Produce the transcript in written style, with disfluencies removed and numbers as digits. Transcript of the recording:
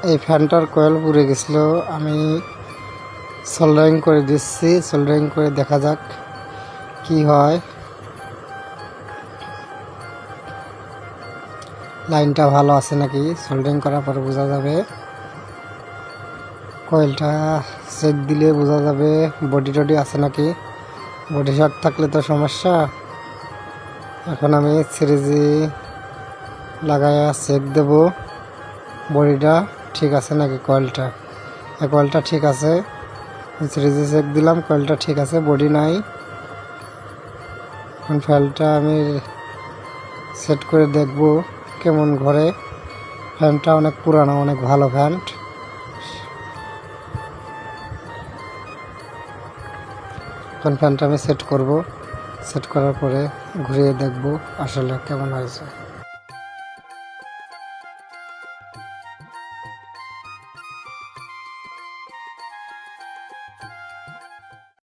এই ফ্যানটার কয়েল পুড়ে গেছিল, আমি সোল্ডারিং করে দিচ্ছি। সোল্ডারিং করে দেখা যাক কি হয়। লাইনটা ভালো আছে নাকি সোল্ডারিং করার পরে বোঝা যাবে। কয়েলটা চেক দিলে বোঝা যাবে বডি টডি আছে নাকি। বডি শর্ট থাকলে তো সমস্যা। এখন আমি সিরিজে লাগায়া চেক দেব বডিটা ঠিক আছে নাকি। কয়েলটা ঠিক আছে, সিরিজে চেক দিলাম, কয়েলটা ঠিক আছে, বডি নাই। এখন ফ্যানটা আমি সেট করে দেখব কেমন ঘরে। ফ্যানটা অনেক পুরানো, অনেক ভালো ফ্যান। এখন ফ্যানটা আমি সেট করব, সেট করার পরে ঘুরিয়ে দেখব আসলে কেমন হয়েছে।